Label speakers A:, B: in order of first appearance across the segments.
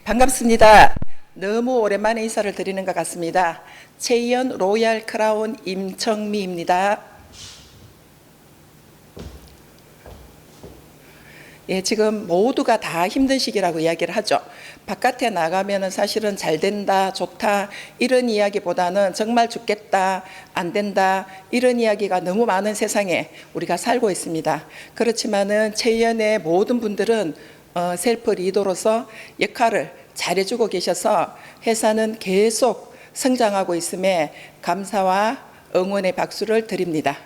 A: 반갑습니다. 너무 오랜만에 인사를 드리는 것 같습니다. 최희연 로얄 크라운 임청미입니다. 예, 지금 모두가 다 힘든 시기라고 이야기를 하죠. 바깥에 나가면은 사실은 잘 된다, 좋다, 이런 이야기보다는 정말 죽겠다, 안 된다, 이런 이야기가 너무 많은 세상에 우리가 살고 있습니다. 그렇지만은 최희연의 모든 분들은 셀프 리더로서 역할을 잘해주고 계셔서 회사는 계속 성장하고 있음에 감사와 응원의 박수를 드립니다.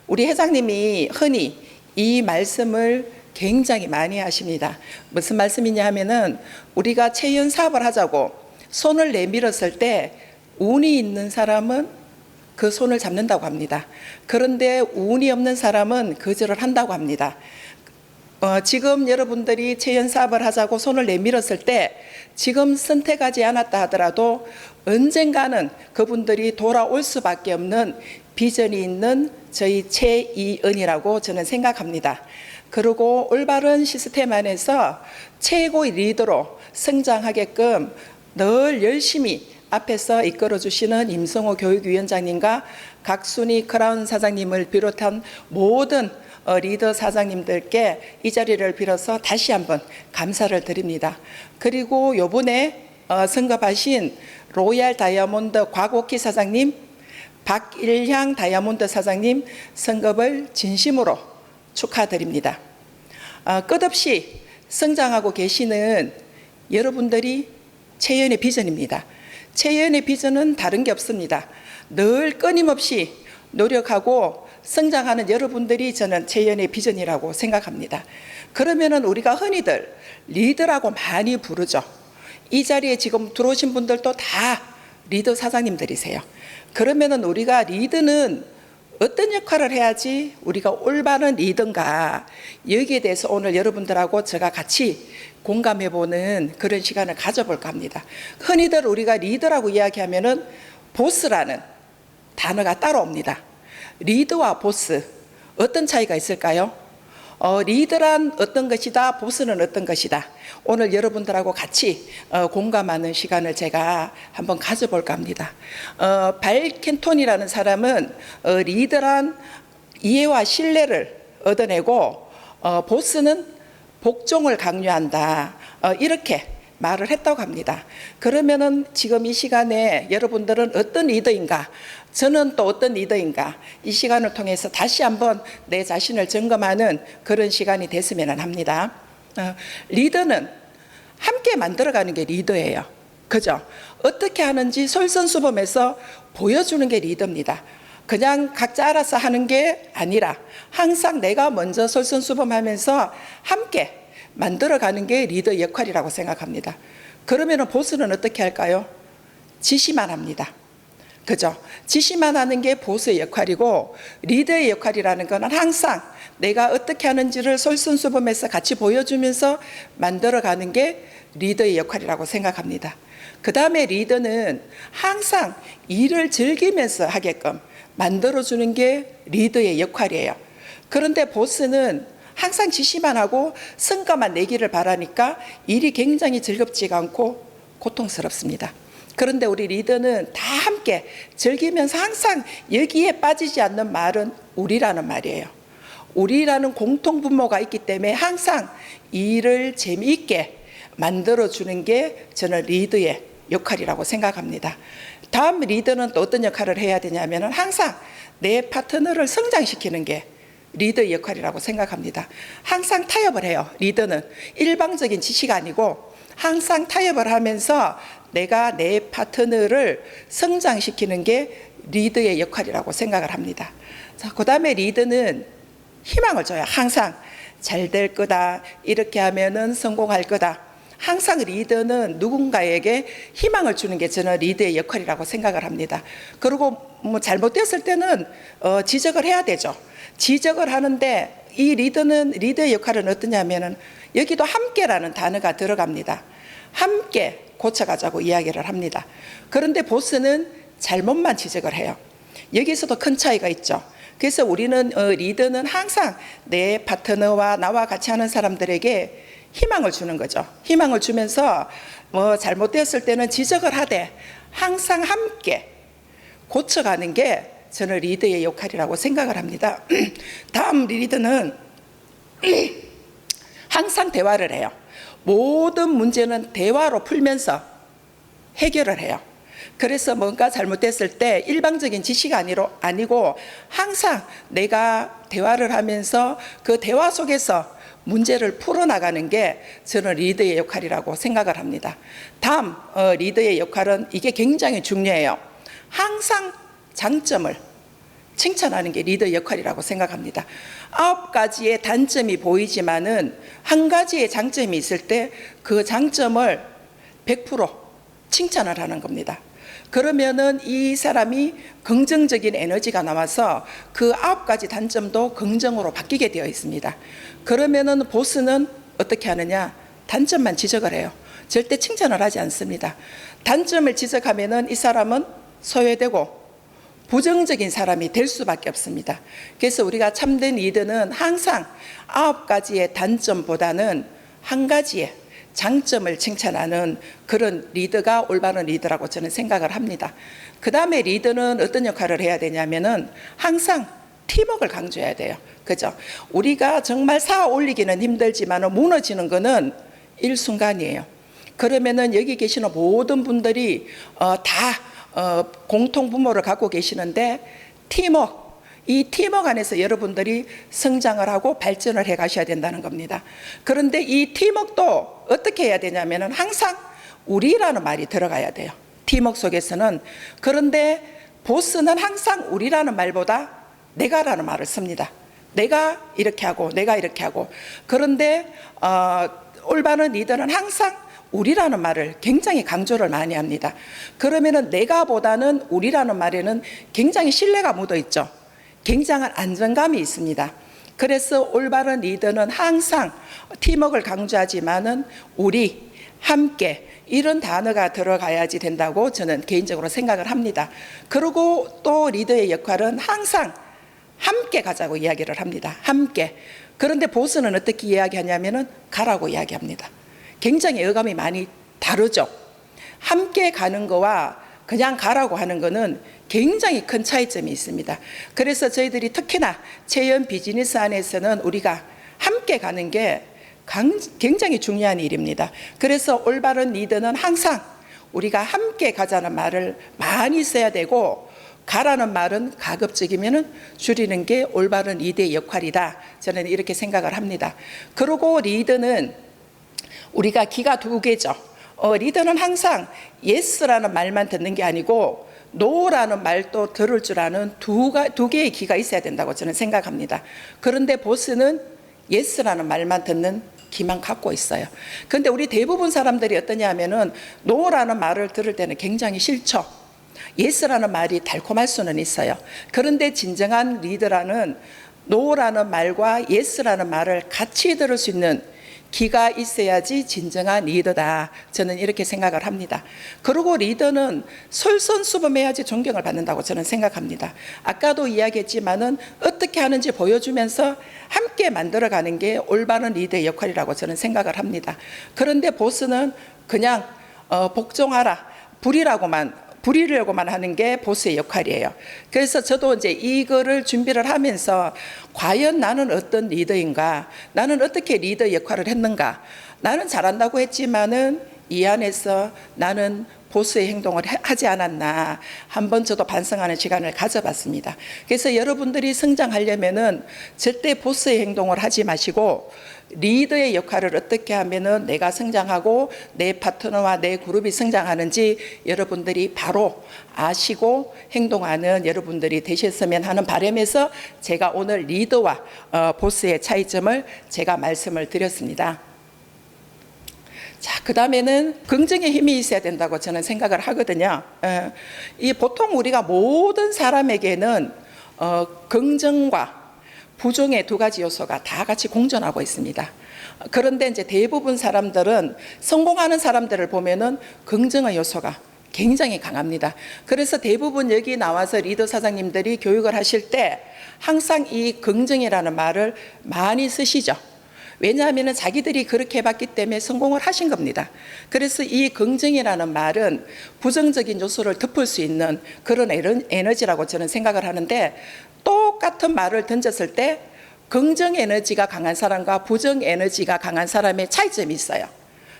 A: 우리 회장님이 흔히 이 말씀을 굉장히 많이 하십니다. 무슨 말씀이냐 하면은 우리가 최희연 사업을 하자고 손을 내밀었을 때 운이 있는 사람은 그 손을 잡는다고 합니다. 그런데 운이 없는 사람은 거절을 한다고 합니다. 지금 여러분들이 최희연 사업을 하자고 손을 내밀었을 때 지금 선택하지 않았다 하더라도 언젠가는 그분들이 돌아올 수밖에 없는 비전이 있는 저희 최희연이라고 저는 생각합니다. 그리고 올바른 시스템 안에서 최고의 리더로 성장하게끔 늘 열심히 앞에서 이끌어주시는 임성호 교육위원장님과 각순희 크라운 사장님을 비롯한 모든 리더 사장님들께 이 자리를 빌어서 다시 한번 감사를 드립니다. 그리고 요번에 선급하신 로얄 다이아몬드 곽옥희 사장님, 박일향 다이아몬드 사장님 선급을 진심으로 축하드립니다. 끝없이 성장하고 계시는 여러분들이 최희연의 비전입니다. 최희연의 비전은 다른 게 없습니다. 늘 끊임없이 노력하고 성장하는 여러분들이 저는 최희연의 비전이라고 생각합니다. 그러면은 우리가 흔히들 리더라고 많이 부르죠. 이 자리에 지금 들어오신 분들도 다 리더 사장님들이세요. 그러면은 우리가 리더는 어떤 역할을 해야지 우리가 올바른 리더인가, 여기에 대해서 오늘 여러분들하고 제가 같이 공감해보는 그런 시간을 가져볼까 합니다. 흔히들 우리가 리더라고 이야기하면은 보스라는 단어가 따라옵니다. 리더와 보스, 어떤 차이가 있을까요? 리더란 어떤 것이다, 보스는 어떤 것이다. 오늘 여러분들하고 같이 공감하는 시간을 제가 한번 가져볼까 합니다. 발켄톤이라는 사람은 리더란 이해와 신뢰를 얻어내고 보스는 복종을 강요한다, 이렇게 말을 했다고 합니다. 그러면은 지금 이 시간에 여러분들은 어떤 리더인가, 저는 또 어떤 리더인가, 이 시간을 통해서 다시 한번 내 자신을 점검하는 그런 시간이 됐으면 합니다. 리더는 함께 만들어가는 게 리더예요. 그죠? 어떻게 하는지 솔선수범해서 보여주는 게 리더입니다. 그냥 각자 알아서 하는 게 아니라 항상 내가 먼저 솔선수범하면서 함께 만들어가는 게 리더 역할이라고 생각합니다. 그러면 보스는 어떻게 할까요? 지시만 합니다. 그죠? 지시만 하는 게 보스의 역할이고, 리더의 역할이라는 것은 항상 내가 어떻게 하는지를 솔선수범해서 같이 보여주면서 만들어가는 게 리더의 역할이라고 생각합니다. 그 다음에 리더는 항상 일을 즐기면서 하게끔 만들어주는 게 리더의 역할이에요. 그런데 보스는 항상 지시만 하고 성과만 내기를 바라니까 일이 굉장히 즐겁지가 않고 고통스럽습니다. 그런데 우리 리더는 다 함께 즐기면서 항상 여기에 빠지지 않는 말은 우리라는 말이에요. 우리라는 공통분모가 있기 때문에 항상 일을 재미있게 만들어주는 게 저는 리더의 역할이라고 생각합니다. 다음 리더는 또 어떤 역할을 해야 되냐면 항상 내 파트너를 성장시키는 게 리더의 역할이라고 생각합니다. 항상 타협을 해요. 리더는 일방적인 지시가 아니고 항상 타협을 하면서 내가 내 파트너를 성장시키는 게 리더의 역할이라고 생각을 합니다. 자, 그 다음에 리더는 희망을 줘요. 항상 잘 될 거다, 이렇게 하면은 성공할 거다. 항상 리더는 누군가에게 희망을 주는 게 저는 리더의 역할이라고 생각을 합니다. 그리고 뭐 잘못됐을 때는 지적을 해야 되죠. 지적을 하는데 이 리더의 역할은 어떠냐면은 여기도 함께라는 단어가 들어갑니다. 함께 고쳐가자고 이야기를 합니다. 그런데 보스는 잘못만 지적을 해요. 여기서도 큰 차이가 있죠. 그래서 우리는 리더는 항상 내 파트너와 나와 같이 하는 사람들에게 희망을 주는 거죠. 희망을 주면서 뭐 잘못되었을 때는 지적을 하되 항상 함께 고쳐가는 게 저는 리더의 역할이라고 생각을 합니다. 다음 리더는 항상 대화를 해요. 모든 문제는 대화로 풀면서 해결을 해요. 그래서 뭔가 잘못됐을 때 일방적인 지시가 아니고 항상 내가 대화를 하면서 그 대화 속에서 문제를 풀어나가는 게 저는 리더의 역할이라고 생각을 합니다. 다음 리더의 역할은 이게 굉장히 중요해요. 항상 장점을 칭찬하는 게 리더의 역할이라고 생각합니다. 9가지의 단점이 보이지만은 한 가지의 장점이 있을 때 그 장점을 100% 칭찬을 하는 겁니다. 그러면은 이 사람이 긍정적인 에너지가 나와서 그 9가지 단점도 긍정으로 바뀌게 되어 있습니다. 그러면은 보스는 어떻게 하느냐? 단점만 지적을 해요. 절대 칭찬을 하지 않습니다. 단점을 지적하면은 이 사람은 소외되고 부정적인 사람이 될 수밖에 없습니다. 그래서 우리가 참된 리더는 항상 9가지의 단점보다는 한 가지의 장점을 칭찬하는 그런 리더가 올바른 리더라고 저는 생각을 합니다. 그 다음에 리더는 어떤 역할을 해야 되냐면은 항상 팀워크를 강조해야 돼요. 그죠? 우리가 정말 쌓아 올리기는 힘들지만 무너지는 거는 일순간이에요. 그러면은 여기 계시는 모든 분들이 다 공통 부모를 갖고 계시는데 팀워크, 이 팀워크 안에서 여러분들이 성장을 하고 발전을 해 가셔야 된다는 겁니다. 그런데 이 팀워크도 어떻게 해야 되냐면은 항상 우리라는 말이 들어가야 돼요. 팀워크 속에서는. 그런데 보스는 항상 우리라는 말보다 내가라는 말을 씁니다. 내가 이렇게 하고 내가 이렇게 하고. 그런데 올바른 리더는 항상 우리라는 말을 굉장히 강조를 많이 합니다. 그러면은 내가보다는 우리라는 말에는 굉장히 신뢰가 묻어 있죠. 굉장한 안정감이 있습니다. 그래서 올바른 리더는 항상 팀워크를 강조하지만은 우리, 함께 이런 단어가 들어가야지 된다고 저는 개인적으로 생각을 합니다. 그리고 또 리더의 역할은 항상 함께 가자고 이야기를 합니다. 함께. 그런데 보스는 어떻게 이야기하냐면은 가라고 이야기합니다. 굉장히 어감이 많이 다르죠. 함께 가는 거와 그냥 가라고 하는 거는 굉장히 큰 차이점이 있습니다. 그래서 저희들이 특히나 체험 비즈니스 안에서는 우리가 함께 가는 게 굉장히 중요한 일입니다. 그래서 올바른 리더는 항상 우리가 함께 가자는 말을 많이 써야 되고 가라는 말은 가급적이면 줄이는 게 올바른 리더의 역할이다. 저는 이렇게 생각을 합니다. 그리고 리더는 우리가 귀가 2개죠. 리더는 항상 yes라는 말만 듣는 게 아니고 no라는 말도 들을 줄 아는 두 개의 귀가 있어야 된다고 저는 생각합니다. 그런데 보스는 yes라는 말만 듣는 귀만 갖고 있어요. 그런데 우리 대부분 사람들이 어떠냐 하면은 no라는 말을 들을 때는 굉장히 싫죠. yes라는 말이 달콤할 수는 있어요. 그런데 진정한 리더라는 no라는 말과 yes라는 말을 같이 들을 수 있는 귀가 있어야지 진정한 리더다. 저는 이렇게 생각을 합니다. 그리고 리더는 솔선수범해야지 존경을 받는다고 저는 생각합니다. 아까도 이야기했지만은 어떻게 하는지 보여주면서 함께 만들어가는 게 올바른 리더의 역할이라고 저는 생각을 합니다. 그런데 보스는 그냥 복종하라, 부리려고만 하는 게 보스의 역할이에요. 그래서 저도 이제 이거를 준비를 하면서 과연 나는 어떤 리더인가, 나는 어떻게 리더 역할을 했는가, 나는 잘한다고 했지만은 이 안에서 나는 보스의 행동을 하지 않았나 한번 저도 반성하는 시간을 가져봤습니다. 그래서 여러분들이 성장하려면은 절대 보스의 행동을 하지 마시고 리더의 역할을 어떻게 하면은 내가 성장하고 내 파트너와 내 그룹이 성장하는지 여러분들이 바로 아시고 행동하는 여러분들이 되셨으면 하는 바람에서 제가 오늘 리더와 보스의 차이점을 제가 말씀을 드렸습니다. 자, 그 다음에는 긍정의 힘이 있어야 된다고 저는 생각을 하거든요. 이 보통 우리가 모든 사람에게는 긍정과 부정의 2가지 요소가 다 같이 공존하고 있습니다. 그런데 이제 대부분 사람들은 성공하는 사람들을 보면은 긍정의 요소가 굉장히 강합니다. 그래서 대부분 여기 나와서 리더 사장님들이 교육을 하실 때 항상 이 긍정이라는 말을 많이 쓰시죠. 왜냐하면 자기들이 그렇게 해봤기 때문에 성공을 하신 겁니다. 그래서 이 긍정이라는 말은 부정적인 요소를 덮을 수 있는 그런 에너지라고 저는 생각을 하는데, 똑같은 말을 던졌을 때 긍정 에너지가 강한 사람과 부정 에너지가 강한 사람의 차이점이 있어요.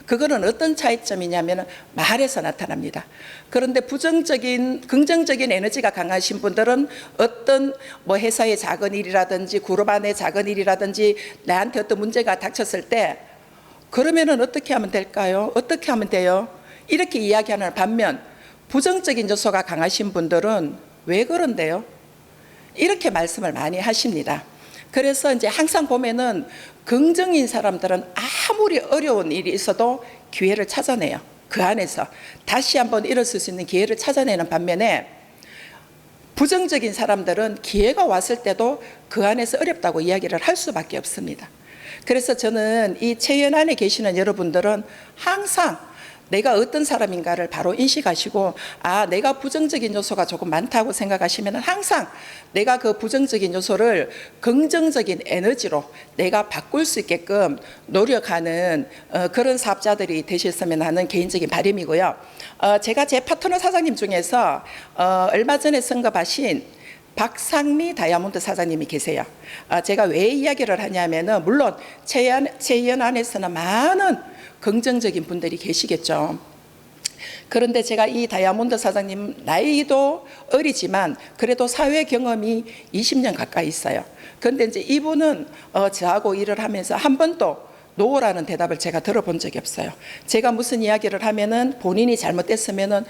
A: 그거는 어떤 차이점이냐면 말에서 나타납니다. 그런데 긍정적인 에너지가 강하신 분들은 어떤 회사의 작은 일이라든지 그룹 안의 작은 일이라든지 나한테 어떤 문제가 닥쳤을 때 그러면은 어떻게 하면 될까요? 어떻게 하면 돼요? 이렇게 이야기하는 반면, 부정적인 요소가 강하신 분들은 왜 그런데요? 이렇게 말씀을 많이 하십니다. 그래서 이제 항상 보면은 긍정인 사람들은 아무리 어려운 일이 있어도 기회를 찾아내요. 그 안에서 다시 한번 일어설 수 있는 기회를 찾아내는 반면에, 부정적인 사람들은 기회가 왔을 때도 그 안에서 어렵다고 이야기를 할 수밖에 없습니다. 그래서 저는 이 체연 안에 계시는 여러분들은 항상 내가 어떤 사람인가를 바로 인식하시고, 내가 부정적인 요소가 조금 많다고 생각하시면 항상 내가 그 부정적인 요소를 긍정적인 에너지로 내가 바꿀 수 있게끔 노력하는 그런 사업자들이 되셨으면 하는 개인적인 바람이고요. 제가 제 파트너 사장님 중에서 얼마 전에 선급하신 박상미 다이아몬드 사장님이 계세요. 제가 왜 이야기를 하냐면은, 물론 체연 안에서는 많은 긍정적인 분들이 계시겠죠. 그런데 제가 이 다이아몬드 사장님 나이도 어리지만 그래도 사회 경험이 20년 가까이 있어요. 그런데 이제 이분은 저하고 일을 하면서 한 번도 노라는 대답을 제가 들어본 적이 없어요. 제가 무슨 이야기를 하면은 본인이 잘못됐으면은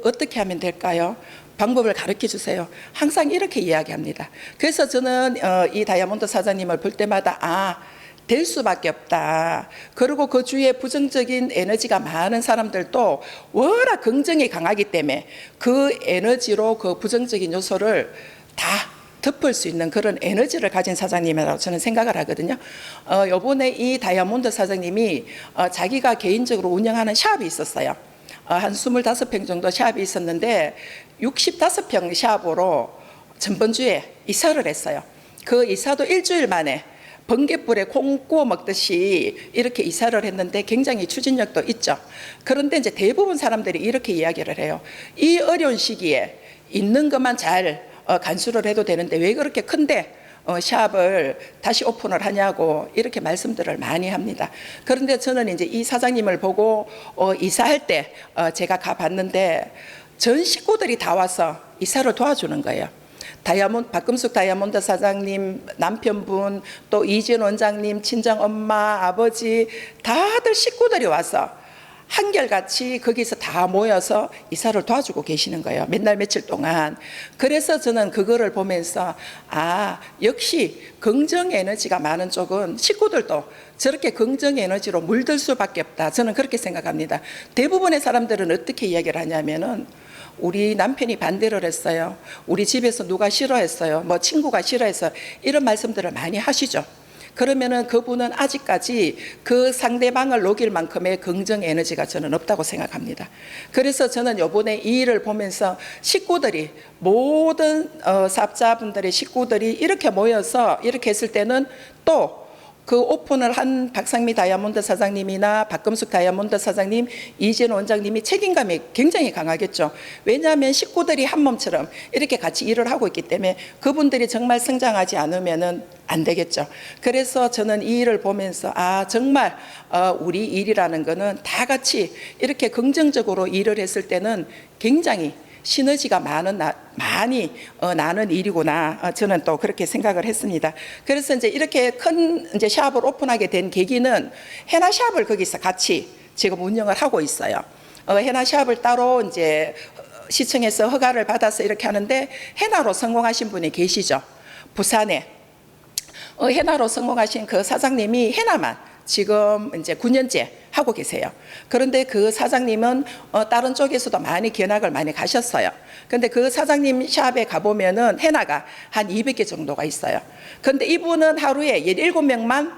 A: 어떻게 하면 될까요? 방법을 가르쳐 주세요. 항상 이렇게 이야기합니다. 그래서 저는 이 다이아몬드 사장님을 볼 때마다 될 수밖에 없다. 그리고 그 주위에 부정적인 에너지가 많은 사람들도 워낙 긍정이 강하기 때문에 그 에너지로 그 부정적인 요소를 다 덮을 수 있는 그런 에너지를 가진 사장님이라고 저는 생각을 하거든요. 요번에 이 다이아몬드 사장님이 자기가 개인적으로 운영하는 샵이 있었어요. 한 25평 정도 샵이 있었는데 65평 샵으로 전번주에 이사를 했어요. 그 이사도 일주일 만에 번갯불에 콩 구워 먹듯이 이렇게 이사를 했는데 굉장히 추진력도 있죠. 그런데 이제 대부분 사람들이 이렇게 이야기를 해요. 이 어려운 시기에 있는 것만 잘 간수를 해도 되는데 왜 그렇게 큰데 샵을 다시 오픈을 하냐고 이렇게 말씀들을 많이 합니다. 그런데 저는 이제 이 사장님을 보고 이사할 때 제가 가봤는데 전 식구들이 다 와서 이사를 도와주는 거예요. 박금숙 다이아몬드 사장님 남편분, 또 이진 원장님 친정 엄마 아버지 다들 식구들이 와서 한결같이 거기서 다 모여서 이사를 도와주고 계시는 거예요. 맨날 며칠 동안. 그래서 저는 그거를 보면서 역시 긍정 에너지가 많은 쪽은 식구들도 저렇게 긍정 에너지로 물들 수밖에 없다. 저는 그렇게 생각합니다. 대부분의 사람들은 어떻게 이야기를 하냐면은, 우리 남편이 반대를 했어요. 우리 집에서 누가 싫어했어요. 친구가 싫어했어요. 이런 말씀들을 많이 하시죠. 그러면은 그분은 아직까지 그 상대방을 녹일 만큼의 긍정 에너지가 저는 없다고 생각합니다. 그래서 저는 이번에 이 일을 보면서 식구들이, 모든 사업자분들의 식구들이 이렇게 모여서 이렇게 했을 때는 또 그 오픈을 한 박상미 다이아몬드 사장님이나 박금숙 다이아몬드 사장님, 이진 원장님이 책임감이 굉장히 강하겠죠. 왜냐하면 식구들이 한 몸처럼 이렇게 같이 일을 하고 있기 때문에 그분들이 정말 성장하지 않으면은 안 되겠죠. 그래서 저는 이 일을 보면서 정말 우리 일이라는 거는 다 같이 이렇게 긍정적으로 일을 했을 때는 굉장히 시너지가 많이 나는 일이구나. 저는 또 그렇게 생각을 했습니다. 그래서 이제 이렇게 큰 샵을 오픈하게 된 계기는 헤나 샵을 거기서 같이 지금 운영을 하고 있어요. 헤나 샵을 따로 이제 시청에서 허가를 받아서 이렇게 하는데, 헤나로 성공하신 분이 계시죠. 부산에 헤나로 성공하신 그 사장님이 헤나만 지금 이제 9년째 하고 계세요. 그런데 그 사장님은 다른 쪽에서도 많이 견학을 많이 가셨어요. 그런데 그 사장님 샵에 가보면은 헤나가 한 200개 정도가 있어요. 그런데 이분은 하루에 17명만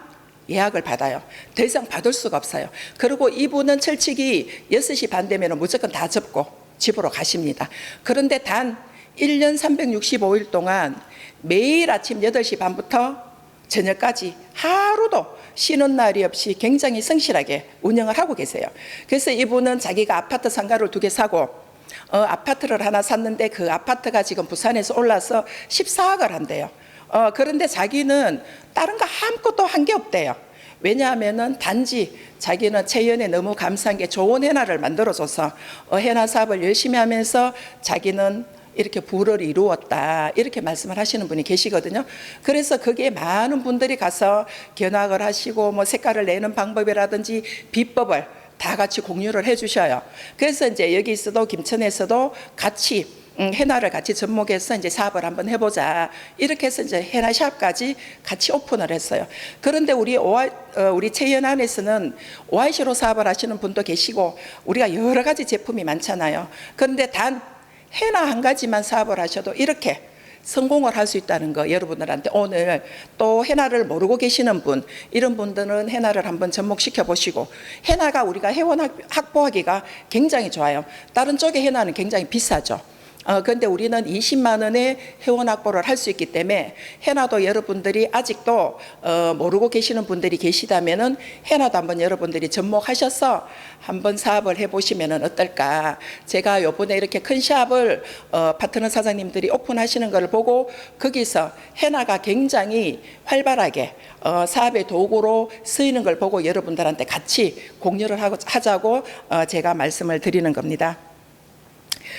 A: 예약을 받아요. 더 이상 받을 수가 없어요. 그리고 이분은 철칙이 6시 반 되면 무조건 다 접고 집으로 가십니다. 그런데 단 1년 365일 동안 매일 아침 8시 반부터 저녁까지 하루도 쉬는 날이 없이 굉장히 성실하게 운영을 하고 계세요. 그래서 이분은 자기가 아파트 상가를 2개 사고 아파트를 하나 샀는데 그 아파트가 지금 부산에서 올라서 14억을 한대요. 그런데 자기는 다른 거 아무것도 한 게 없대요. 왜냐하면은 단지 자기는 채연에 너무 감사한 게 좋은 해나를 만들어줘서 해나 사업을 열심히 하면서 자기는 이렇게 부를 이루었다, 이렇게 말씀을 하시는 분이 계시거든요. 그래서 거기에 많은 분들이 가서 견학을 하시고 뭐 색깔을 내는 방법이라든지 비법을 다 같이 공유를 해주셔요. 그래서 이제 여기서도 김천에서도 같이 해나를 같이 접목해서 이제 사업을 한번 해보자, 이렇게 해서 이제 해나샵까지 같이 오픈을 했어요. 그런데 우리 채연 안에서는 OIC로 사업을 하시는 분도 계시고 우리가 여러 가지 제품이 많잖아요. 그런데 단 해나 한 가지만 사업을 하셔도 이렇게 성공을 할 수 있다는 거, 여러분들한테 오늘 또 해나를 모르고 계시는 분, 이런 분들은 해나를 한번 접목시켜 보시고, 해나가 우리가 회원 확보하기가 굉장히 좋아요. 다른 쪽의 해나는 굉장히 비싸죠. 그런데 우리는 20만 원에 회원 확보를 할 수 있기 때문에 해나도 여러분들이 아직도 모르고 계시는 분들이 계시다면은 해나도 한번 여러분들이 접목하셔서 한번 사업을 해보시면 어떨까. 제가 요번에 이렇게 큰 샵을 파트너 사장님들이 오픈하시는 걸 보고 거기서 해나가 굉장히 활발하게 사업의 도구로 쓰이는 걸 보고 여러분들한테 같이 공유를 하자고 제가 말씀을 드리는 겁니다.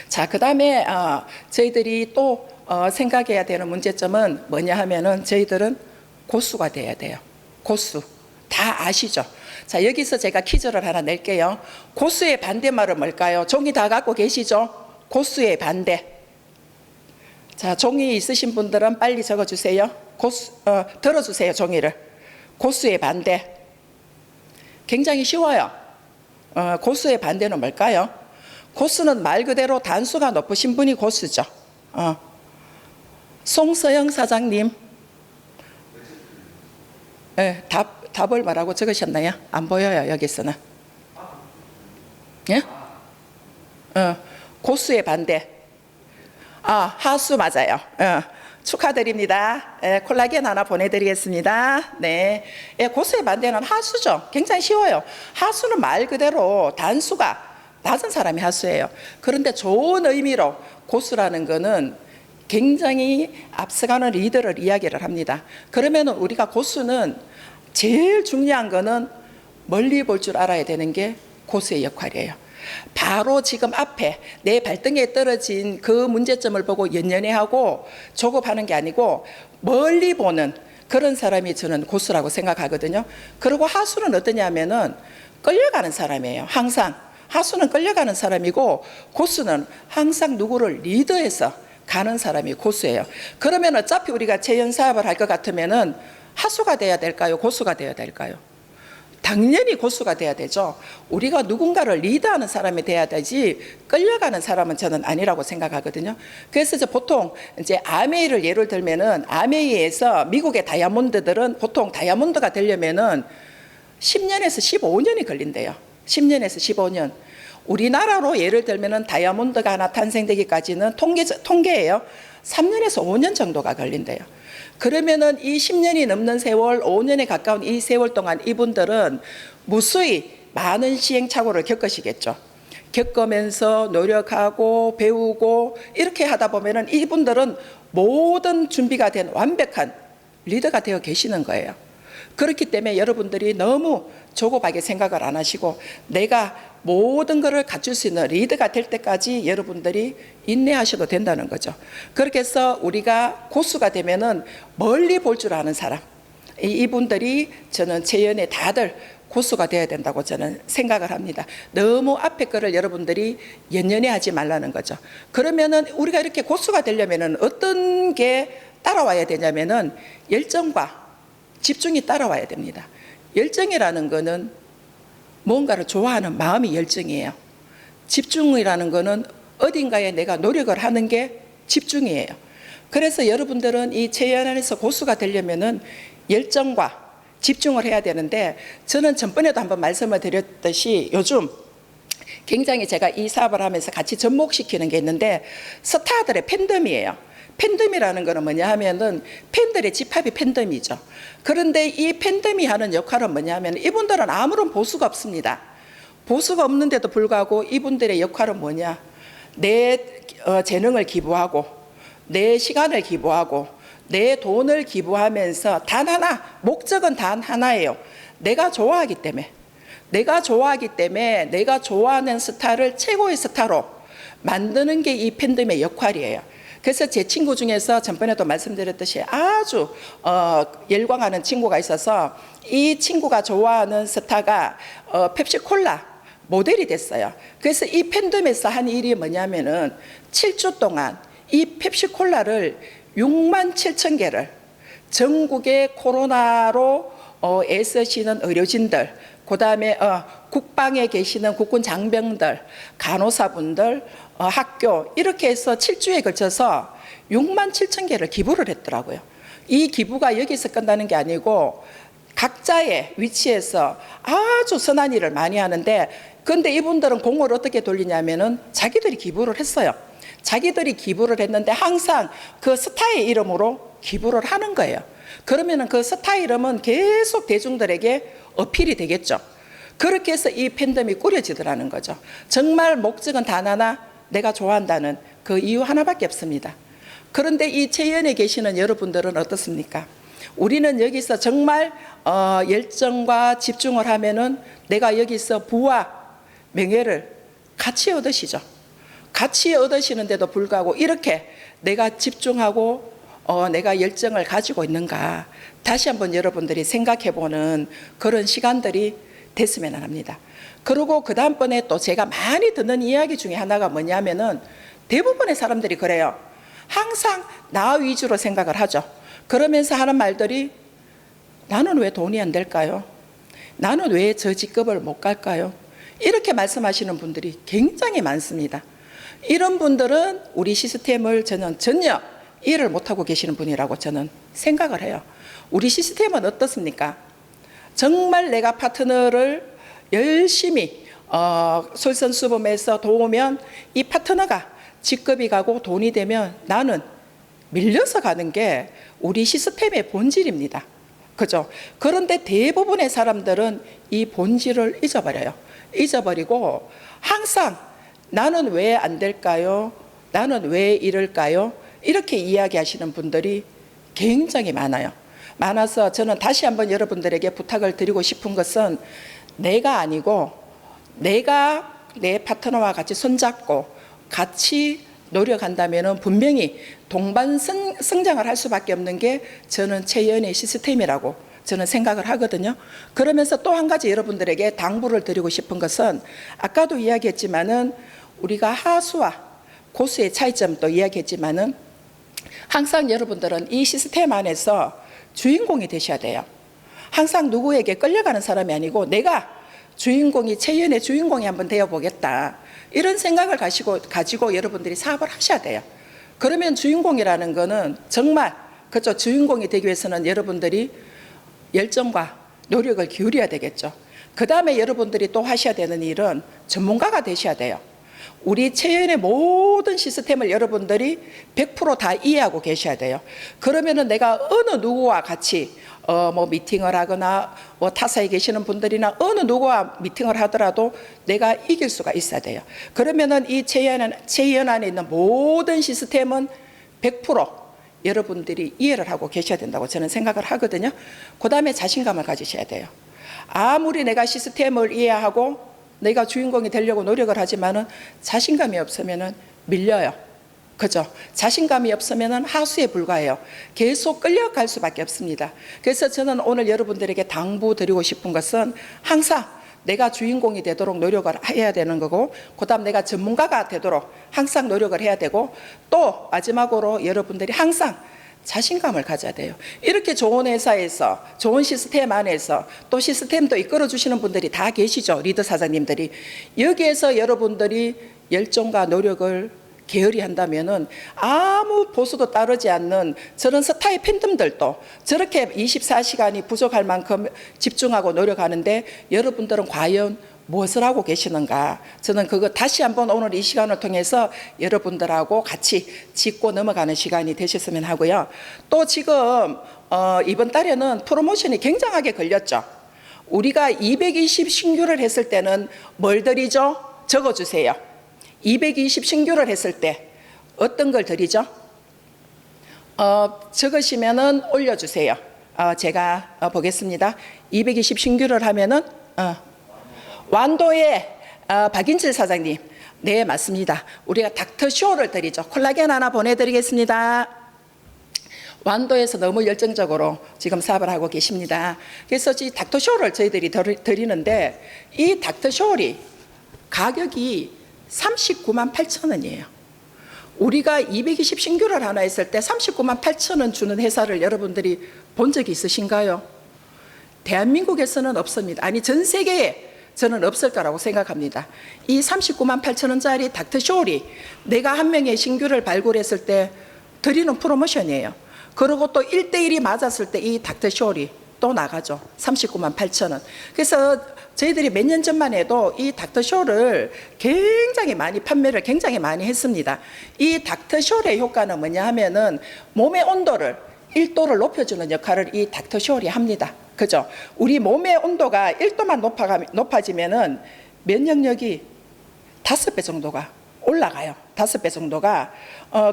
A: 자, 그 다음에 저희들이 또 생각해야 되는 문제점은 뭐냐 하면은 저희들은 고수가 돼야 돼요. 고수. 다 아시죠? 자, 여기서 제가 퀴즈를 하나 낼게요. 고수의 반대말은 뭘까요? 종이 다 갖고 계시죠? 고수의 반대. 자, 종이 있으신 분들은 빨리 적어주세요. 들어주세요, 종이를. 고수의 반대. 굉장히 쉬워요. 고수의 반대는 뭘까요? 고수는 말 그대로 단수가 높으신 분이 고수죠. 송서영 사장님, 네, 답을 뭐라고 적으셨나요? 안 보여요, 여기서는. 예? 고수의 반대. 하수 맞아요. 축하드립니다. 콜라겐 하나 보내드리겠습니다. 네, 고수의 반대는 하수죠. 굉장히 쉬워요. 하수는 말 그대로 단수가 낮은 사람이 하수예요. 그런데 좋은 의미로 고수라는 거는 굉장히 앞서가는 리더를 이야기를 합니다. 그러면 우리가 고수는 제일 중요한 거는 멀리 볼 줄 알아야 되는 게 고수의 역할이에요. 바로 지금 앞에 내 발등에 떨어진 그 문제점을 보고 연연해하고 조급하는 게 아니고 멀리 보는 그런 사람이 저는 고수라고 생각하거든요. 그리고 하수는 어떠냐면은 끌려가는 사람이에요. 항상. 하수는 끌려가는 사람이고 고수는 항상 누구를 리더해서 가는 사람이 고수예요. 그러면 어차피 우리가 재연 사업을 할 것 같으면은 하수가 돼야 될까요? 고수가 돼야 될까요? 당연히 고수가 돼야 되죠. 우리가 누군가를 리드하는 사람이 돼야 되지 끌려가는 사람은 저는 아니라고 생각하거든요. 그래서 보통 이제 아메이를 예를 들면은 아메이에서 미국의 다이아몬드들은 보통 다이아몬드가 되려면은 10년에서 15년이 걸린대요. 10년에서 15년. 우리나라로 예를 들면은 다이아몬드가 하나 탄생되기까지는 통계예요. 3년에서 5년 정도가 걸린대요. 그러면은 이 10년이 넘는 세월, 5년에 가까운 이 세월 동안 이분들은 무수히 많은 시행착오를 겪으시겠죠. 겪으면서 노력하고 배우고 이렇게 하다 보면은 이분들은 모든 준비가 된 완벽한 리더가 되어 계시는 거예요. 그렇기 때문에 여러분들이 너무 조급하게 생각을 안 하시고 내가 모든 것을 갖출 수 있는 리더가 될 때까지 여러분들이 인내하셔도 된다는 거죠. 그렇게 해서 우리가 고수가 되면은 멀리 볼 줄 아는 사람, 이분들이 저는 재연에 다들 고수가 되어야 된다고 저는 생각을 합니다. 너무 앞에 거를 여러분들이 연연해 하지 말라는 거죠. 그러면은 우리가 이렇게 고수가 되려면은 어떤 게 따라와야 되냐면은 열정과 집중이 따라와야 됩니다. 열정이라는 거는 뭔가를 좋아하는 마음이 열정이에요. 집중이라는 거는 어딘가에 내가 노력을 하는 게 집중이에요. 그래서 여러분들은 이 재연 안에서 고수가 되려면은 열정과 집중을 해야 되는데, 저는 전번에도 한번 말씀을 드렸듯이 요즘 굉장히 제가 이 사업을 하면서 같이 접목시키는 게 있는데, 스타들의 팬덤이에요. 팬덤이라는 거는 뭐냐 하면은 팬들의 집합이 팬덤이죠. 그런데 이 팬덤이 하는 역할은 뭐냐 하면, 이분들은 아무런 보수가 없습니다. 보수가 없는데도 불구하고 이분들의 역할은 뭐냐, 내 재능을 기부하고 내 시간을 기부하고 내 돈을 기부하면서 단 하나, 목적은 단 하나예요. 내가 좋아하기 때문에, 내가 좋아하는 스타를 최고의 스타로 만드는 게 이 팬덤의 역할이에요. 그래서 제 친구 중에서 전번에도 말씀드렸듯이 아주 열광하는 친구가 있어서, 이 친구가 좋아하는 스타가 펩시콜라 모델이 됐어요. 그래서 이 팬덤에서 한 일이 뭐냐면은 7주 동안 이 펩시콜라를 6만 7천 개를 전국의 코로나로 애쓰시는 의료진들, 그다음에 국방에 계시는 국군 장병들, 간호사분들, 학교, 이렇게 해서 7주에 걸쳐서 6만 7천 개를 기부를 했더라고요. 이 기부가 여기서 끝나는 게 아니고 각자의 위치에서 아주 선한 일을 많이 하는데, 그런데 이분들은 공을 어떻게 돌리냐면은 자기들이 기부를 했어요. 자기들이 기부를 했는데 항상 그 스타의 이름으로 기부를 하는 거예요. 그러면은 그 스타 이름은 계속 대중들에게 어필이 되겠죠. 그렇게 해서 이 팬덤이 꾸려지더라는 거죠. 정말 목적은 단 하나, 내가 좋아한다는 그 이유 하나밖에 없습니다. 그런데 이 체연에 계시는 여러분들은 어떻습니까? 우리는 여기서 정말 열정과 집중을 하면은 내가 여기서 부와 명예를 같이 얻으시죠. 같이 얻으시는데도 불구하고 이렇게 내가 집중하고 내가 열정을 가지고 있는가, 다시 한번 여러분들이 생각해보는 그런 시간들이 됐으면 합니다. 그리고 그 다음번에 또 제가 많이 듣는 이야기 중에 하나가 뭐냐면은, 대부분의 사람들이 그래요. 항상 나 위주로 생각을 하죠. 그러면서 하는 말들이, 나는 왜 돈이 안 될까요? 나는 왜 저 직급을 못 갈까요? 이렇게 말씀하시는 분들이 굉장히 많습니다. 이런 분들은 우리 시스템을 저는 전혀 이해를 못하고 계시는 분이라고 저는 생각을 해요. 우리 시스템은 어떻습니까? 정말 내가 파트너를 열심히 솔선수범해서 도우면 이 파트너가 직급이 가고 돈이 되면 나는 밀려서 가는 게 우리 시스템의 본질입니다. 그죠? 그런데 대부분의 사람들은 이 본질을 잊어버려요. 잊어버리고 항상 나는 왜 안 될까요? 나는 왜 이럴까요? 이렇게 이야기하시는 분들이 굉장히 많아요. 많아서 저는 다시 한번 여러분들에게 부탁을 드리고 싶은 것은, 내가 아니고 내가 내 파트너와 같이 손잡고 같이 노력한다면 분명히 동반 성장을 할 수밖에 없는 게 저는 체연의 시스템이라고 저는 생각을 하거든요. 그러면서 또 한 가지 여러분들에게 당부를 드리고 싶은 것은, 아까도 이야기했지만은 우리가 하수와 고수의 차이점도 이야기했지만은, 항상 여러분들은 이 시스템 안에서 주인공이 되셔야 돼요. 항상 누구에게 끌려가는 사람이 아니고 내가 주인공이, 체연의 주인공이 한번 되어보겠다, 이런 생각을 가지고 여러분들이 사업을 하셔야 돼요. 그러면 주인공이라는 거는 정말, 그렇죠, 주인공이 되기 위해서는 여러분들이 열정과 노력을 기울여야 되겠죠. 그 다음에 여러분들이 또 하셔야 되는 일은 전문가가 되셔야 돼요. 우리 체연의 모든 시스템을 여러분들이 100%다 이해하고 계셔야 돼요. 그러면은 내가 어느 누구와 같이 미팅을 하거나 타사에 계시는 분들이나 어느 누구와 미팅을 하더라도 내가 이길 수가 있어야 돼요. 그러면은 이 체연 안에 있는 모든 시스템은 100% 여러분들이 이해를 하고 계셔야 된다고 저는 생각을 하거든요. 그 다음에 자신감을 가지셔야 돼요. 아무리 내가 시스템을 이해하고 내가 주인공이 되려고 노력을 하지만은 자신감이 없으면은 밀려요. 그죠? 자신감이 없으면은 하수에 불과해요. 계속 끌려갈 수밖에 없습니다. 그래서 저는 오늘 여러분들에게 당부드리고 싶은 것은, 항상 내가 주인공이 되도록 노력을 해야 되는 거고, 그 다음 내가 전문가가 되도록 항상 노력을 해야 되고, 또 마지막으로 여러분들이 항상 자신감을 가져야 돼요. 이렇게 좋은 회사에서, 좋은 시스템 안에서 또 시스템도 이끌어 주시는 분들이 다 계시죠. 리더 사장님들이. 여기에서 여러분들이 열정과 노력을 게으리 한다면은 아무 보수도 따르지 않는 저런 스타의 팬덤들도 저렇게 24시간이 부족할 만큼 집중하고 노력하는데 여러분들은 과연 무엇을 하고 계시는가? 저는 그거 다시 한번 오늘 이 시간을 통해서 여러분들하고 같이 짚고 넘어가는 시간이 되셨으면 하고요. 또 지금 이번 달에는 프로모션이 굉장하게 걸렸죠. 우리가 220 신규를 했을 때는 뭘 드리죠? 적어주세요. 220 신규를 했을 때 어떤 걸 드리죠? 적으시면은 올려주세요. 제가 보겠습니다. 220 신규를 하면은 완도의 박인철 사장님, 네 맞습니다. 우리가 닥터쇼를 드리죠. 콜라겐 하나 보내드리겠습니다. 완도에서 너무 열정적으로 지금 사업을 하고 계십니다. 그래서 이 닥터쇼를 저희들이 드리는데 이 닥터쇼이 가격이 39만 8천 원이에요. 우리가 220 신규를 하나 했을 때 39만 8천 원 주는 회사를 여러분들이 본 적이 있으신가요? 대한민국에서는 없습니다. 아니 전 세계에 저는 없을 거라고 생각합니다. 이 39만 8천 원짜리 닥터쇼이 내가 한 명의 신규를 발굴했을 때 드리는 프로모션이에요. 그리고 또 1대1이 맞았을 때 이 닥터쇼이 또 나가죠. 39만 8천 원. 그래서 저희들이 몇 년 전만 해도 이 닥터쇼를 굉장히 많이 판매를 굉장히 많이 했습니다. 이 닥터쇼의 효과는 뭐냐 하면은 몸의 온도를 1도를 높여주는 역할을 이 닥터쇼이 합니다. 그죠? 우리 몸의 온도가 1도만 높아지면은 면역력이 5배 정도가 올라가요. 5배 정도가.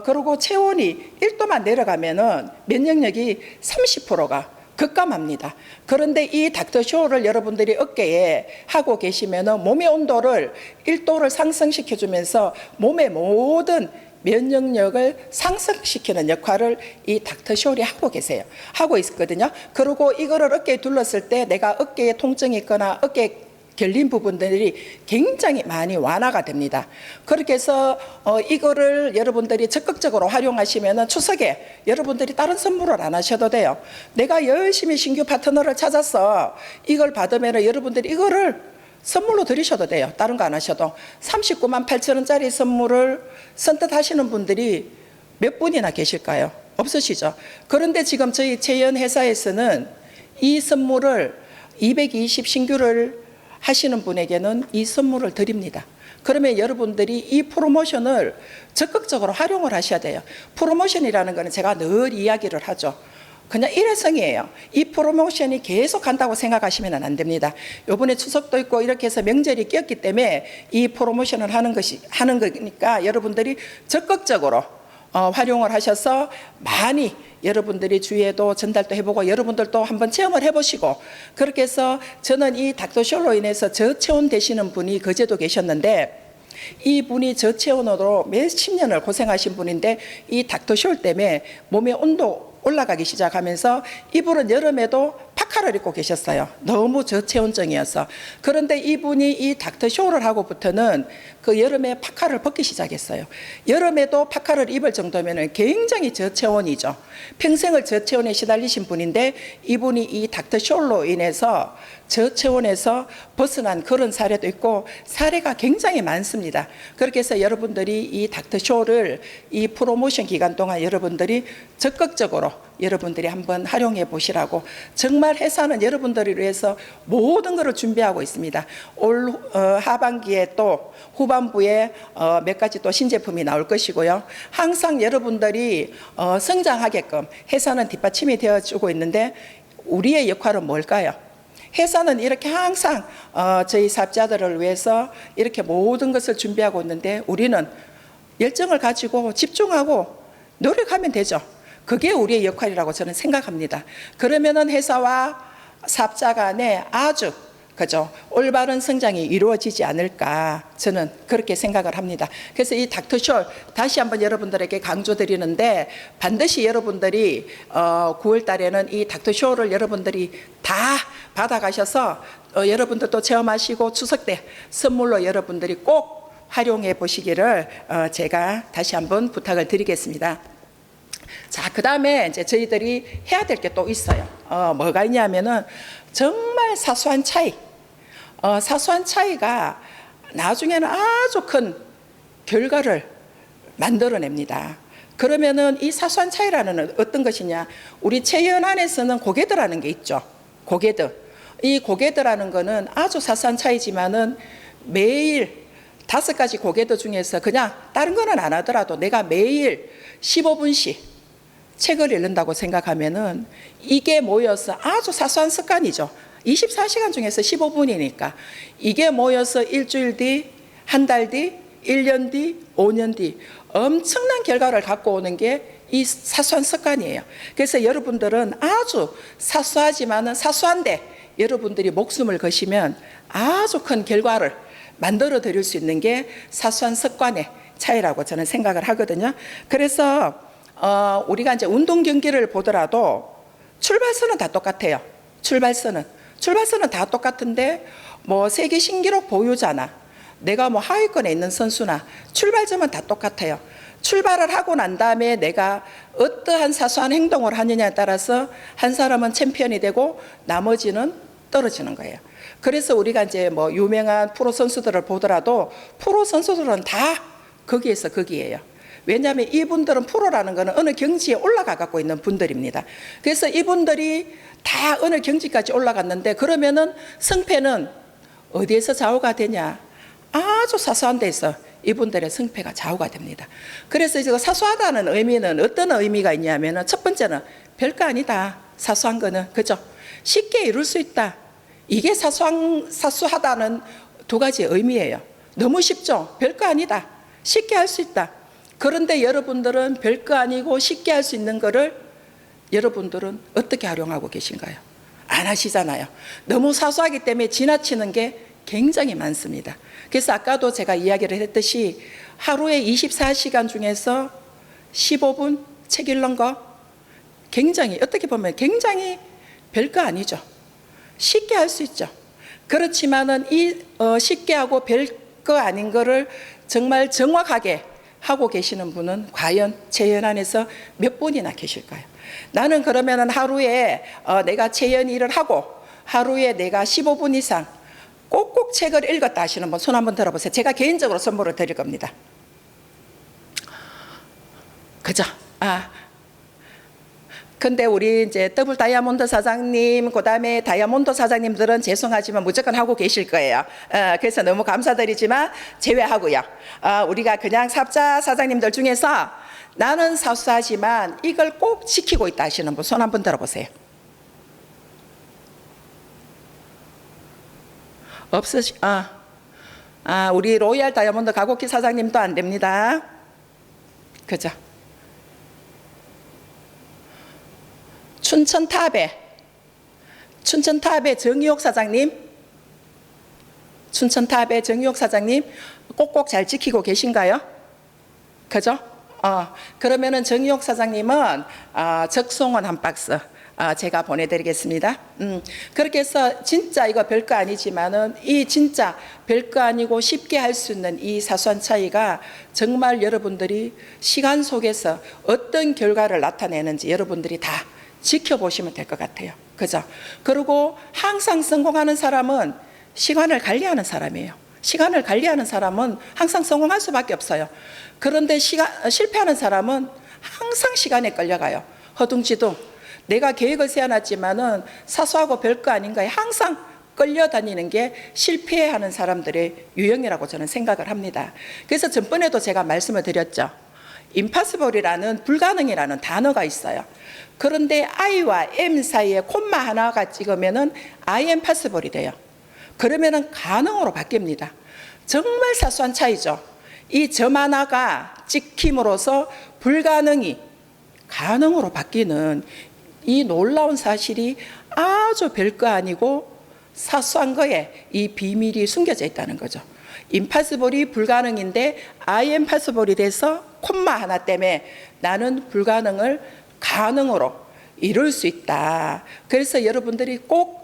A: 그리고 체온이 1도만 내려가면은 면역력이 30%가 급감합니다. 그런데 이 닥터쇼를 여러분들이 어깨에 하고 계시면은 몸의 온도를 1도를 상승시켜 주면서 몸의 모든 면역력을 상승시키는 역할을 이 닥터쇼이 하고 계세요. 하고 있거든요. 그리고 이거를 어깨에 둘렀을 때 내가 어깨에 통증이 있거나 어깨에 결린 부분들이 굉장히 많이 완화가 됩니다. 그렇게 해서 이거를 여러분들이 적극적으로 활용하시면 추석에 여러분들이 다른 선물을 안 하셔도 돼요. 내가 열심히 신규 파트너를 찾아서 이걸 받으면 여러분들이 이거를 선물로 드리셔도 돼요. 다른 거 안 하셔도. 39만 8천 원짜리 선물을 선뜻 하시는 분들이 몇 분이나 계실까요? 없으시죠? 그런데 지금 저희 채연 회사에서는 이 선물을 220 신규를 하시는 분에게는 이 선물을 드립니다. 그러면 여러분들이 이 프로모션을 적극적으로 활용을 하셔야 돼요. 프로모션이라는 거는 제가 늘 이야기를 하죠. 그냥 일회성이에요. 이 프로모션이 계속 한다고 생각하시면 안 됩니다. 요번에 추석도 있고 이렇게 해서 명절이 끼었기 때문에 이 프로모션을 하는 거니까 여러분들이 적극적으로 활용을 하셔서 많이 여러분들이 주위에도 전달도 해보고 여러분들도 한번 체험을 해보시고 그렇게 해서 저는 이 닥터쇼로 인해서 저체온 되시는 분이 그제도 계셨는데 이분이 저체온으로 몇십 년을 고생하신 분인데 이 닥터쇼 때문에 몸의 온도 올라가기 시작하면서 이분은 여름에도 파카를 입고 계셨어요. 너무 저체온증이어서. 그런데 이분이 이 닥터쇼를 하고부터는 그 여름에 파카를 벗기 시작했어요. 여름에도 파카를 입을 정도면 굉장히 저체온이죠. 평생을 저체온에 시달리신 분인데 이분이 이 닥터쇼로 인해서 저체온에서 벗어난 그런 사례도 있고 사례가 굉장히 많습니다. 그렇게 해서 여러분들이 이 닥터쇼를 이 프로모션 기간 동안 여러분들이 적극적으로 여러분들이 한번 활용해 보시라고 정말 회사는 여러분들을 위해서 모든 것을 준비하고 있습니다. 올 하반기에 또 후반부에 몇 가지 또 신제품이 나올 것이고요. 항상 여러분들이 성장하게끔 회사는 뒷받침이 되어주고 있는데 우리의 역할은 뭘까요? 회사는 이렇게 항상 저희 사업자들을 위해서 이렇게 모든 것을 준비하고 있는데 우리는 열정을 가지고 집중하고 노력하면 되죠. 그게 우리의 역할이라고 저는 생각합니다. 그러면은 회사와 사업자 간에 아주 그죠 올바른 성장이 이루어지지 않을까 저는 그렇게 생각을 합니다. 그래서 이 닥터쇼 다시 한번 여러분들에게 강조드리는데 반드시 여러분들이 9월 달에는 이 닥터쇼를 여러분들이 다 받아가셔서 여러분들도 체험하시고 추석 때 선물로 여러분들이 꼭 활용해 보시기를 제가 다시 한번 부탁을 드리겠습니다. 자, 그 다음에 이제 저희들이 해야 될 게 또 있어요. 뭐가 있냐면은 정말 사소한 차이. 사소한 차이가 나중에는 아주 큰 결과를 만들어냅니다. 그러면은 이 사소한 차이라는 어떤 것이냐? 우리 체연 안에서는 고개드라는 게 있죠. 고개드. 이 고개드라는 거는 아주 사소한 차이지만은 매일 5가지 고개드 중에서 그냥 다른 거는 안 하더라도 내가 매일 15분씩 책을 읽는다고 생각하면은 이게 모여서 아주 사소한 습관이죠. 24시간 중에서 15분이니까 이게 모여서 일주일 뒤, 한 달 뒤, 1년 뒤, 5년 뒤 엄청난 결과를 갖고 오는 게 이 사소한 습관이에요. 그래서 여러분들은 아주 사소하지만은 사소한데 여러분들이 목숨을 거시면 아주 큰 결과를 만들어 드릴 수 있는 게 사소한 습관의 차이라고 저는 생각을 하거든요. 그래서 우리가 이제 운동 경기를 보더라도 출발선은 다 똑같아요. 출발선은 다 똑같은데 뭐 세계 신기록 보유자나 내가 뭐 하위권에 있는 선수나 출발점은 다 똑같아요. 출발을 하고 난 다음에 내가 어떠한 사소한 행동을 하느냐에 따라서 한 사람은 챔피언이 되고 나머지는 떨어지는 거예요. 그래서 우리가 이제 뭐 유명한 프로 선수들을 보더라도 프로 선수들은 다 거기에서 거기에요. 왜냐하면 이분들은 프로라는 것은 어느 경지에 올라가 갖고 있는 분들입니다. 그래서 이분들이 다 어느 경지까지 올라갔는데 그러면은 승패는 어디에서 좌우가 되냐? 아주 사소한 데서 이분들의 승패가 좌우가 됩니다. 그래서 이제 사소하다는 의미는 어떤 의미가 있냐면은 첫 번째는 별거 아니다. 사소한 거는 그죠? 쉽게 이룰 수 있다. 이게 사소하다는 2가지 의미예요. 너무 쉽죠? 별거 아니다. 쉽게 할 수 있다. 그런데 여러분들은 별거 아니고 쉽게 할 수 있는 거를 여러분들은 어떻게 활용하고 계신가요? 안 하시잖아요. 너무 사소하기 때문에 지나치는 게 굉장히 많습니다. 그래서 아까도 제가 이야기를 했듯이 하루에 24시간 중에서 15분 책 읽는 거 굉장히 어떻게 보면 굉장히 별거 아니죠. 쉽게 할 수 있죠. 그렇지만은 이 쉽게 하고 별거 아닌 거를 정말 정확하게 하고 계시는 분은 과연 체연 안에서 몇 분이나 계실까요? 나는 그러면은 하루에 내가 체연 일을 하고 하루에 내가 15분 이상 꼭꼭 책을 읽었다 하시는 분 손 한번 들어보세요. 제가 개인적으로 선물을 드릴 겁니다. 그죠? 근데 우리 이제 더블 다이아몬드 사장님, 그 다음에 다이아몬드 사장님들은 죄송하지만 무조건 하고 계실 거예요. 그래서 너무 감사드리지만 제외하고요. 우리가 그냥 삽자 사장님들 중에서 나는 사소하지만 이걸 꼭 지키고 있다 하시는 분 손 한번 들어보세요. 우리 로얄 다이아몬드 가곡기 사장님도 안 됩니다. 그죠? 춘천탑의 정유옥 사장님, 춘천탑의 정유옥 사장님 꼭꼭 잘 지키고 계신가요? 그죠? 그러면은 정유옥 사장님은 적송원 한 박스 제가 보내드리겠습니다. 그렇게 해서 진짜 이거 별거 아니지만은 이 진짜 별거 아니고 쉽게 할 수 있는 이 사소한 차이가 정말 여러분들이 시간 속에서 어떤 결과를 나타내는지 여러분들이 다 지켜보시면 될 것 같아요. 그죠? 그리고 항상 성공하는 사람은 시간을 관리하는 사람이에요. 시간을 관리하는 사람은 항상 성공할 수밖에 없어요. 그런데 실패하는 사람은 항상 시간에 끌려가요. 허둥지둥. 내가 계획을 세워놨지만은 사소하고 별거 아닌가에 항상 끌려다니는 게 실패하는 사람들의 유형이라고 저는 생각을 합니다. 그래서 전번에도 제가 말씀을 드렸죠. impossible이라는 불가능이라는 단어가 있어요. 그런데 I와 M 사이에 콤마 하나가 찍으면은 I am possible이 돼요. 그러면은 가능으로 바뀝니다. 정말 사소한 차이죠. 이 점 하나가 찍힘으로써 불가능이 가능으로 바뀌는 이 놀라운 사실이 아주 별거 아니고 사소한 거에 이 비밀이 숨겨져 있다는 거죠. impossible이 불가능인데 I am possible이 돼서 콤마 하나 때문에 나는 불가능을 가능으로 이룰 수 있다. 그래서 여러분들이 꼭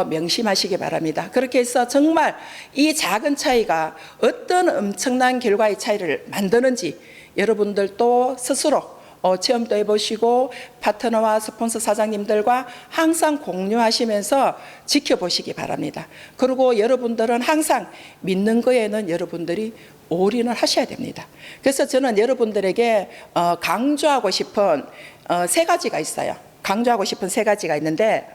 A: 명심하시기 바랍니다. 그렇게 해서 정말 이 작은 차이가 어떤 엄청난 결과의 차이를 만드는지 여러분들도 스스로 체험도 해보시고 파트너와 스폰서 사장님들과 항상 공유하시면서 지켜보시기 바랍니다. 그리고 여러분들은 항상 믿는 거에는 여러분들이 올인을 하셔야 됩니다. 그래서 저는 여러분들에게 강조하고 싶은 세 가지가 있어요. 강조하고 싶은 세 가지가 있는데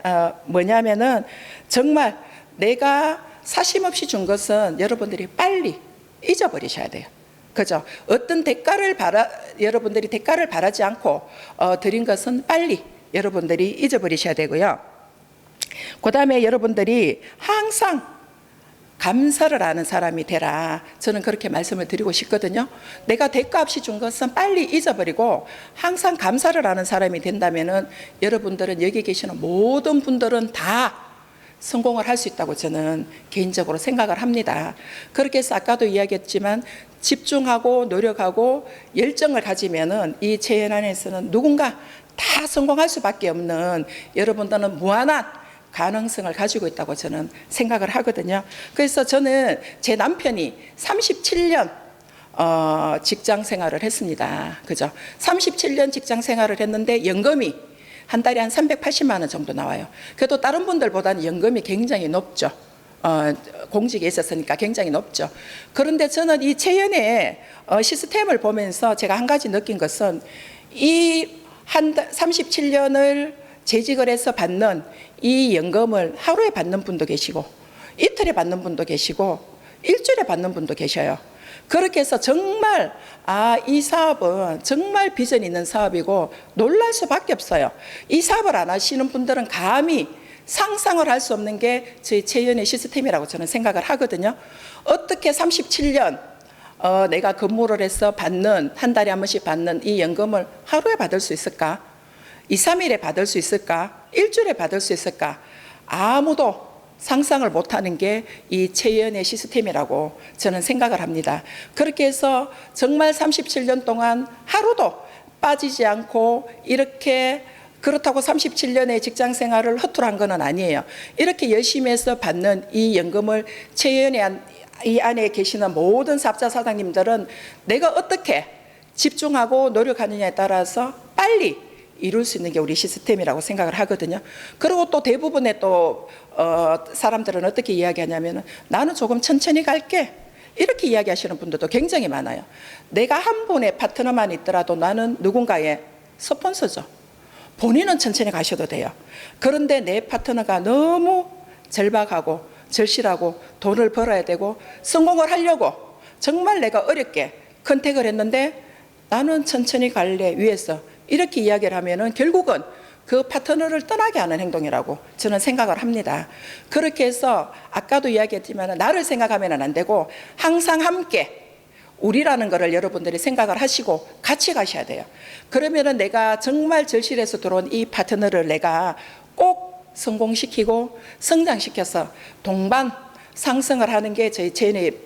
A: 뭐냐면은 정말 내가 사심없이 준 것은 여러분들이 빨리 잊어버리셔야 돼요. 그죠? 어떤 여러분들이 대가를 바라지 않고 드린 것은 빨리 여러분들이 잊어버리셔야 되고요. 그 다음에 여러분들이 항상 감사를 하는 사람이 되라. 저는 그렇게 말씀을 드리고 싶거든요. 내가 대가 없이 준 것은 빨리 잊어버리고 항상 감사를 하는 사람이 된다면은 여러분들은 여기 계시는 모든 분들은 다 성공을 할 수 있다고 저는 개인적으로 생각을 합니다. 그렇게 해서 아까도 이야기했지만 집중하고 노력하고 열정을 가지면은 이 체험 안에서는 누군가 다 성공할 수밖에 없는 여러분들은 무한한 가능성을 가지고 있다고 저는 생각을 하거든요. 그래서 저는 제 남편이 37년 직장 생활을 했습니다. 그죠? 37년 직장 생활을 했는데 연금이 한 달에 한 380만 원 정도 나와요. 그래도 다른 분들보다는 연금이 굉장히 높죠. 공직에 있었으니까 굉장히 높죠. 그런데 저는 이 체연의 시스템을 보면서 제가 한 가지 느낀 것은 이 37년을 재직을 해서 받는 이 연금을 하루에 받는 분도 계시고 이틀에 받는 분도 계시고 일주일에 받는 분도 계셔요. 그렇게 해서 정말 이 사업은 정말 비전 있는 사업이고 놀랄 수밖에 없어요. 이 사업을 안 하시는 분들은 감히 상상을 할 수 없는 게 저희 체연의 시스템이라고 저는 생각을 하거든요. 어떻게 37년 내가 근무를 해서 받는 한 달에 한 번씩 받는 이 연금을 하루에 받을 수 있을까? 2, 3일에 받을 수 있을까? 일주일에 받을 수 있을까? 아무도 상상을 못하는 게 이 체연의 시스템이라고 저는 생각을 합니다. 그렇게 해서 정말 37년 동안 하루도 빠지지 않고 이렇게 그렇다고 37년의 직장 생활을 허투루 한 건 아니에요. 이렇게 열심히 해서 받는 이 연금을 체연의 이 안에 계시는 모든 사업자 사장님들은 내가 어떻게 집중하고 노력하느냐에 따라서 빨리 이룰 수 있는 게 우리 시스템이라고 생각을 하거든요. 그리고 또 대부분의 사람들은 어떻게 이야기하냐면 나는 조금 천천히 갈게 이렇게 이야기하시는 분들도 굉장히 많아요. 내가 한 분의 파트너만 있더라도 나는 누군가의 스폰서죠. 본인은 천천히 가셔도 돼요. 그런데 내 파트너가 너무 절박하고 절실하고 돈을 벌어야 되고 성공을 하려고 정말 내가 어렵게 컨택을 했는데 나는 천천히 갈래 위해서 이렇게 이야기를 하면은 결국은 그 파트너를 떠나게 하는 행동이라고 저는 생각을 합니다. 그렇게 해서 아까도 이야기했지만 나를 생각하면 안 되고 항상 함께 우리라는 것을 여러분들이 생각을 하시고 같이 가셔야 돼요. 그러면은 내가 정말 절실해서 들어온 이 파트너를 내가 꼭 성공시키고 성장시켜서 동반 상승을 하는 게 저희 체인의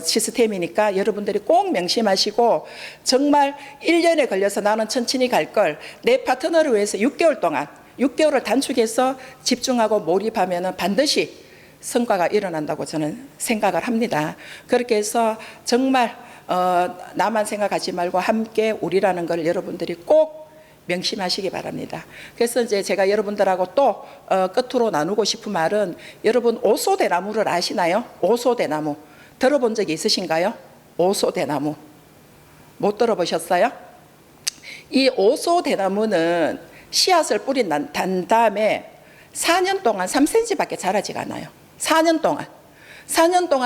A: 시스템이니까 여러분들이 꼭 명심하시고 정말 1년에 걸려서 나는 천천히 갈 걸 내 파트너를 위해서 6개월 동안 6개월을 단축해서 집중하고 몰입하면 반드시 성과가 일어난다고 저는 생각을 합니다. 그렇게 해서 정말 나만 생각하지 말고 함께 우리라는 걸 여러분들이 꼭 명심하시기 바랍니다. 그래서 이제 제가 여러분들하고 또 끝으로 나누고 싶은 말은 여러분 오소대나무를 아시나요? 오소대나무 들어본 적이 있으신가요? 오소대나무 못 들어보셨어요? 이 오소대나무는 씨앗을 뿌린 단 다음에 4년 동안 3cm밖에 자라지가 않아요. 4년 동안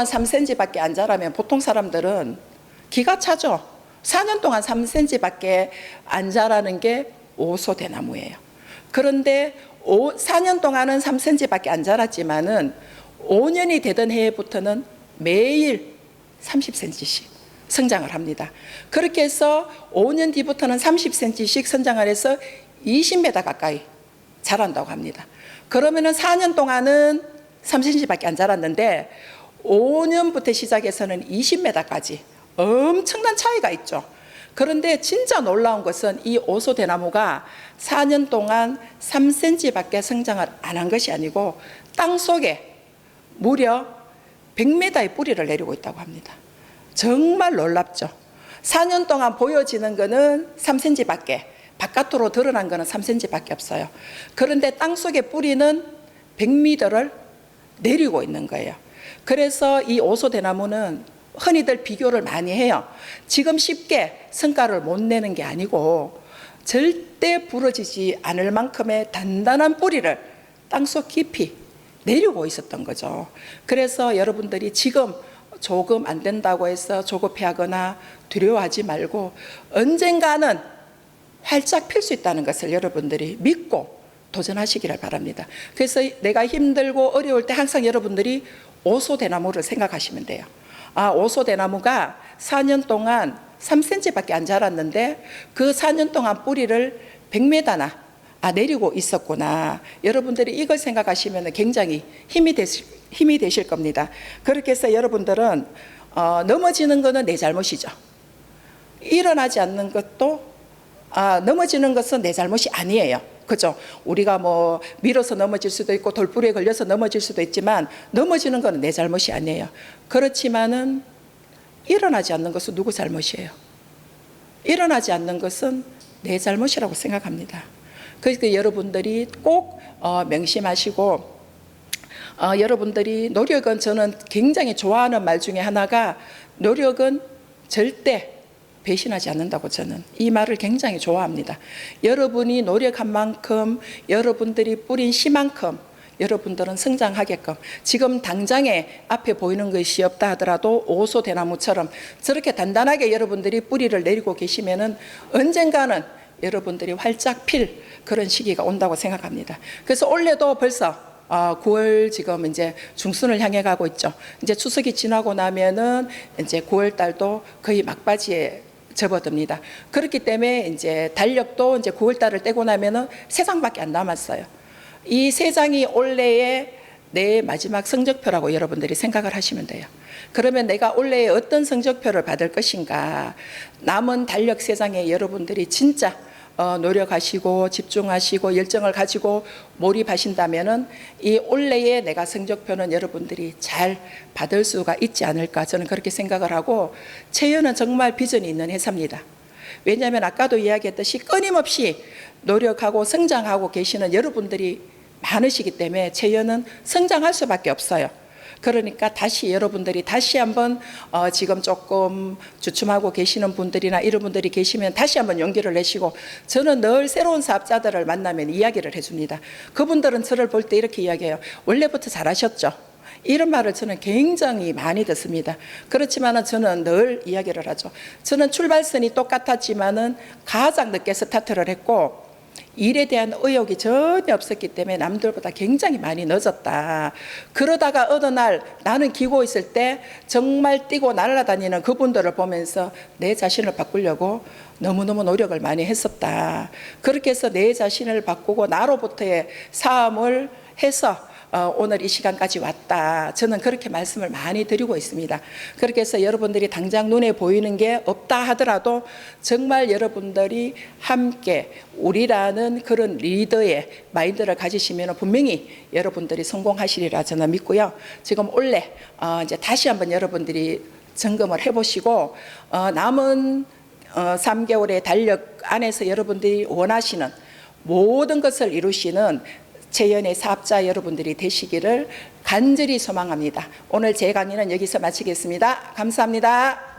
A: 3cm밖에 안 자라면 보통 사람들은 기가 차죠. 4년 동안 3cm밖에 안 자라는 게 오소대나무예요. 그런데 4년 동안은 3cm밖에 안 자랐지만은 5년이 되던 해부터는 매일 30cm씩 성장을 합니다. 그렇게 해서 5년 뒤부터는 30cm씩 성장을 해서 20m 가까이 자란다고 합니다. 그러면은 4년 동안은 3cm밖에 안 자랐는데 5년부터 시작해서는 20m까지 엄청난 차이가 있죠. 그런데 진짜 놀라운 것은 이 오소대나무가 4년 동안 3cm밖에 성장을 안 한 것이 아니고 땅속에 무려 100m의 뿌리를 내리고 있다고 합니다. 정말 놀랍죠. 4년 동안 보여지는 것은 3cm밖에 바깥으로 드러난 거는 3cm밖에 없어요. 그런데 땅속에 뿌리는 100m를 내리고 있는 거예요. 그래서 이 오소대나무는 흔히들 비교를 많이 해요. 지금 쉽게 성과를 못 내는 게 아니고 절대 부러지지 않을 만큼의 단단한 뿌리를 땅속 깊이 내리고 있었던 거죠. 그래서 여러분들이 지금 조금 안 된다고 해서 조급해하거나 두려워하지 말고 언젠가는 활짝 필 수 있다는 것을 여러분들이 믿고 도전하시기를 바랍니다. 그래서 내가 힘들고 어려울 때 항상 여러분들이 오소대나무를 생각하시면 돼요. 아, 오소대나무가 4년 동안 3cm밖에 안 자랐는데 그 4년 동안 뿌리를 100m나 내리고 있었구나. 여러분들이 이걸 생각하시면 굉장히 힘이 되실 겁니다. 그렇게 해서 여러분들은 넘어지는 것은 내 잘못이죠. 일어나지 않는 것도 넘어지는 것은 내 잘못이 아니에요. 그죠? 우리가 뭐 밀어서 넘어질 수도 있고 돌부리에 걸려서 넘어질 수도 있지만 넘어지는 것은 내 잘못이 아니에요. 그렇지만은 일어나지 않는 것은 누구 잘못이에요? 일어나지 않는 것은 내 잘못이라고 생각합니다. 그러니까 여러분들이 꼭 명심하시고 여러분들이 노력은 저는 굉장히 좋아하는 말 중에 하나가 노력은 절대 배신하지 않는다고 저는 이 말을 굉장히 좋아합니다. 여러분이 노력한 만큼 여러분들이 뿌린 씨만큼 여러분들은 성장하게끔 지금 당장에 앞에 보이는 것이 없다 하더라도 오소대나무처럼 저렇게 단단하게 여러분들이 뿌리를 내리고 계시면은 언젠가는 여러분들이 활짝 필 그런 시기가 온다고 생각합니다. 그래서 올해도 벌써 9월 지금 이제 중순을 향해 가고 있죠. 이제 추석이 지나고 나면은 이제 9월 달도 거의 막바지에 접어듭니다. 그렇기 때문에 이제 달력도 이제 9월 달을 떼고 나면은 3장밖에 안 남았어요. 이 3장이 올해의 내 마지막 성적표라고 여러분들이 생각을 하시면 돼요. 그러면 내가 올해에 어떤 성적표를 받을 것인가. 남은 달력 3장에 여러분들이 진짜 노력하시고 집중하시고 열정을 가지고 몰입하신다면은 이 올해의 내가 성적표는 여러분들이 잘 받을 수가 있지 않을까 저는 그렇게 생각을 하고 채연은 정말 비전이 있는 회사입니다. 왜냐하면 아까도 이야기했듯이 끊임없이 노력하고 성장하고 계시는 여러분들이 많으시기 때문에 채연은 성장할 수밖에 없어요. 그러니까 다시 여러분들이 다시 한번 지금 조금 주춤하고 계시는 분들이나 이런 분들이 계시면 다시 한번 용기를 내시고 저는 늘 새로운 사업자들을 만나면 이야기를 해줍니다. 그분들은 저를 볼 때 이렇게 이야기해요. 원래부터 잘하셨죠? 이런 말을 저는 굉장히 많이 듣습니다. 그렇지만 저는 늘 이야기를 하죠. 저는 출발선이 똑같았지만은 가장 늦게 스타트를 했고 일에 대한 의욕이 전혀 없었기 때문에 남들보다 굉장히 많이 늦었다. 그러다가 어느 날 나는 기고 있을 때 정말 뛰고 날아다니는 그분들을 보면서 내 자신을 바꾸려고 너무너무 노력을 많이 했었다. 그렇게 해서 내 자신을 바꾸고 나로부터의 싸움을 해서 오늘 이 시간까지 왔다. 저는 그렇게 말씀을 많이 드리고 있습니다. 그렇게 해서 여러분들이 당장 눈에 보이는 게 없다 하더라도 정말 여러분들이 함께 우리라는 그런 리더의 마인드를 가지시면 분명히 여러분들이 성공하시리라 저는 믿고요. 지금 올해 이제 다시 한번 여러분들이 점검을 해보시고 남은 3개월의 달력 안에서 여러분들이 원하시는 모든 것을 이루시는 채연의 사업자 여러분들이 되시기를 간절히 소망합니다. 오늘 제 강의는 여기서 마치겠습니다. 감사합니다.